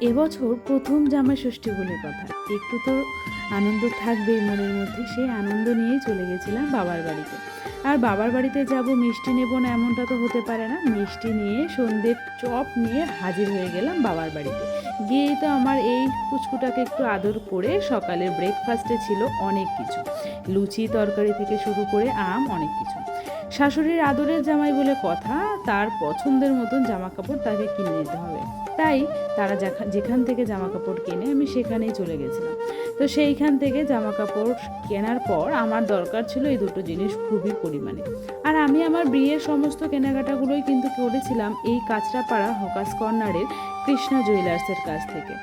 এবছর প্রথম জামাই ষষ্ঠী বলে কথা, একটু তো আনন্দ থাকবেই মনের মধ্যে। সেই আনন্দ নিয়েই চলে গেছিলাম বাবার বাড়িতে। আর বাবার বাড়িতে যাব মিষ্টি নেব না এমনটা তো হতে পারে না। মিষ্টি নিয়ে সন্ধ্যের চপ নিয়ে হাজির হয়ে গেলাম বাবার বাড়িতে। গিয়েই তো আমার এই পুচকুটাকে একটু আদর করে সকালের ব্রেকফাস্টে ছিল অনেক কিছু, লুচি তরকারি থেকে শুরু করে আম অনেক কিছু। শাশুড়ির আদরের জামাই বলে কথা, তার পছন্দের মতন জামা কাপড় তাকে কিনে দিতে হবে। তাই তারা যেখান থেকে জামা কাপড় কেনে আমি সেখানেই চলে গেছিলাম। তো সেইখান থেকে জামা কাপড় কেনার পর আমার দরকার ছিল এই দুটো জিনিস খুবই পরিমাণে। আর আমি আমার বিয়ের সমস্ত কেনাকাটাগুলোই কিন্তু করেছিলাম এই কাঁচরাপাড়া হকার্স কর্নারের কৃষ্ণা জুয়েলার্সের কাছ থেকে।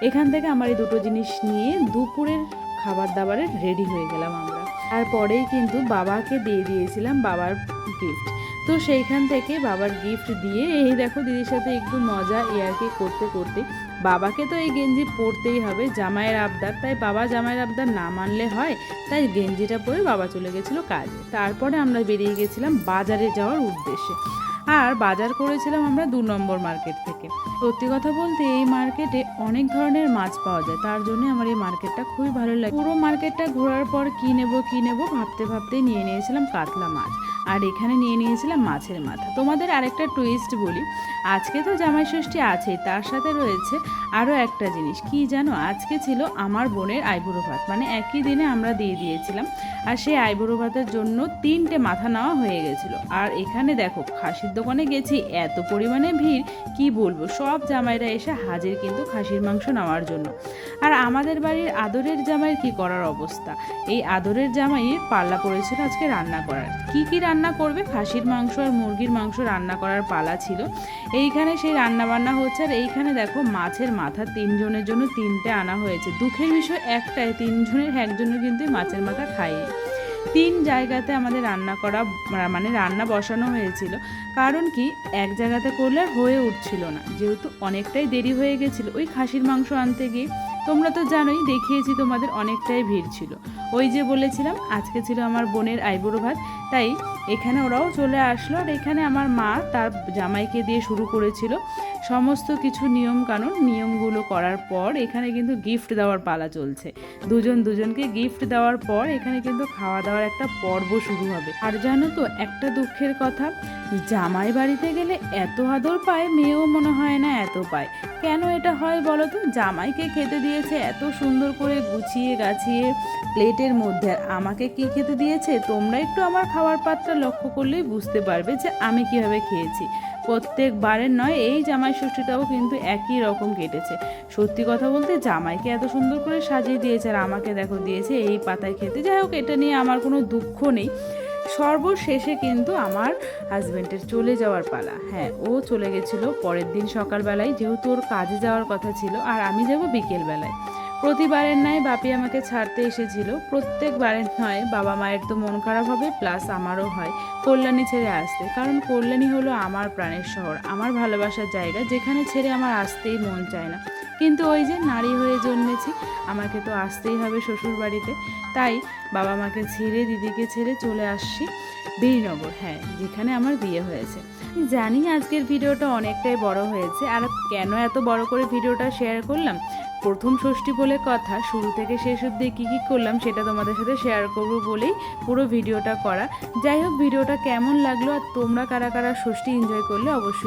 এখান থেকে আমার এই দুটো জিনিস নিয়ে দুপুরের খাবার দাবারের রেডি হয়ে গেলাম আমরা। তারপরেই কিন্তু বাবাকে দিয়ে দিয়েছিলাম বাবার গিফট। তো সেইখান থেকে বাবার গিফট দিয়ে এই দেখো দিদির সাথে একটু মজা ইয়ার্কি করতে করতে বাবাকে তো এই গেঞ্জি পরতেই হবে, জামাইয়ের আবদার, তাই বাবা জামাইয়ের আবদার না মানলে হয়। তাই গেঞ্জিটা পরে বাবা চলে গেছিলো কাজে। তারপরে আমরা বেরিয়ে গেছিলাম বাজারে যাওয়ার উদ্দেশ্যে। আর বাজার করেছিলাম আমরা 2 নম্বর মার্কেট থেকে। সত্যি কথা বলতে এই মার্কেটে অনেক ধরনের মাছ পাওয়া যায়, তার জন্য আমার এই মার্কেটটা খুবই ভালো লাগে। পুরো মার্কেটটা ঘোরার পর কী নেবো ভাবতে ভাবতেই নিয়ে নিয়েছিলাম কাতলা মাছ। আর এখানে নিয়ে নিয়েছিলাম মাছের মাথা। তোমাদের আরেকটা টুইস্ট বলি, আজকে তো জামাই ষষ্ঠী আছেই, তার সাথে রয়েছে আরও একটা জিনিস কি জানো, আজকে ছিল আমার বোনের আইবুড়ো ভাত, মানে একই দিনে আমরা দিয়ে দিয়েছিলাম। আর সেই আইবুড়ো ভাতের জন্য 3টে মাথা নেওয়া হয়ে গেছিলো। আর এখানে দেখো খাসির দোকানে গেছি, এত পরিমাণে ভিড় কি বলবো, সব জামাইরা এসে হাজির কিন্তু খাসির মাংস নেওয়ার জন্য। আর আমাদের বাড়ির আদরের জামাইয়ের কি করার অবস্থা, এই আদরের জামাইয়ের পাল্লা পড়েছিল আজকে রান্না করার। কি রান্না করবে, খাসির মাংস আর মুরগির মাংস রান্না করার পালা ছিল। এইখানে সেই রান্না বান্না হচ্ছে। আর এইখানে দেখো মাছের মাথা 3 জনের জন্য 3টে আনা হয়েছে। দুঃখের বিষয় একটাই, 3 জনের একজনও কিন্তু মাছের মাথা খাইয়ে 3 জায়গাতে আমাদের রান্না করা, মানে রান্না বসানো হয়েছিল। কারণ কি এক জায়গাতে করলে হয়ে উঠছিল না, যেহেতু অনেকটাই দেরি হয়ে গেছিল ওই খাসির মাংস আনতে গিয়ে। তোমরা তো জানোই, দেখিয়েছি তোমাদের, অনেকটাই ভিড় ছিল। ওই যে বলেছিলাম আজকে ছিল আমার বোনের আইবুড়ো ভাত, তাই এখানে ওরাও চলে আসলো। আর এখানে আমার মা তার জামাইকে দিয়ে শুরু করেছিল সমস্ত কিছু নিয়মগুলো করার পর এখানে কিন্তু গিফট দেওয়ার পালা চলছে। দুজনকে গিফট দেওয়ার পর এখানে কিন্তু খাওয়া দাওয়ার একটা পর্ব শুরু হবে। আর জানো তো একটা দুঃখের কথা, জামাই বাড়িতে গেলে এত আদর পায়, মেয়েও মনে হয় না এত পায়। কেন এটা হয় বলো তো, জামাইকে খেতে দিয়েছে এত সুন্দর করে গুছিয়ে গাছিয়ে প্লেটের মধ্যে, আর আমাকে কি খেতে দিয়েছে তোমরা একটু আমার খাওয়ার পাত্রটা লক্ষ্য করলেই বুঝতে পারবে যে আমি কিভাবে খেয়েছি। প্রত্যেকবারের নয়, এই জামাই ষষ্ঠীটাও কিন্তু একই রকম কেটেছে। সত্যি কথা বলতে জামাইকে এত সুন্দর করে সাজিয়ে দিয়েছে আর আমাকে দেখো দিয়েছে এই পাতায় খেতে। যাই হোক, এটা নিয়ে আমার কোনো দুঃখ নেই। সর্বশেষে কিন্তু আমার হাজব্যান্ডের চলে যাওয়ার পালা। হ্যাঁ, ও চলে গেছিলো পরের দিন সকালবেলায়, যেহেতু ওর কাজে যাওয়ার কথা ছিল, আর আমি যাব বিকেলবেলায়। প্রতিবারের নয় বাপি আমাকে ছাড়তে এসেছিল, প্রত্যেকবারের নয় বাবা মায়ের তো মন খারাপ হবে, প্লাস আমারও হয় কল্যাণী ছেড়ে আসতে। কারণ কল্যাণী হলো আমার প্রাণের শহর, আমার ভালোবাসার জায়গা, যেখানে ছেড়ে আমার আসতেই মন চায় না। কিন্তু ওই যে নারী হয়ে জন্মেছি, আমাকে তো আসতেই হবে শ্বশুর বাড়িতে। তাই বাবা মাকে ছেড়ে দিদিকে ছেড়ে চলে আসছি বীরনগর, হ্যাঁ, যেখানে আমার বিয়ে হয়েছে। জানি আজকের ভিডিওটা অনেকটাই বড় হয়েছে, আর কেন এত বড় করে ভিডিওটা শেয়ার করলাম, প্রথম ষষ্ঠী বলে কথা, শুরু থেকে শেষ অবধি কী করলাম সেটা তোমাদের সাথে শেয়ার করবো বলেই পুরো ভিডিওটা করা। যাই হোক, ভিডিওটা কেমন লাগলো আর তোমরা কারা কারা ষষ্ঠী এনজয় করলে অবশ্যই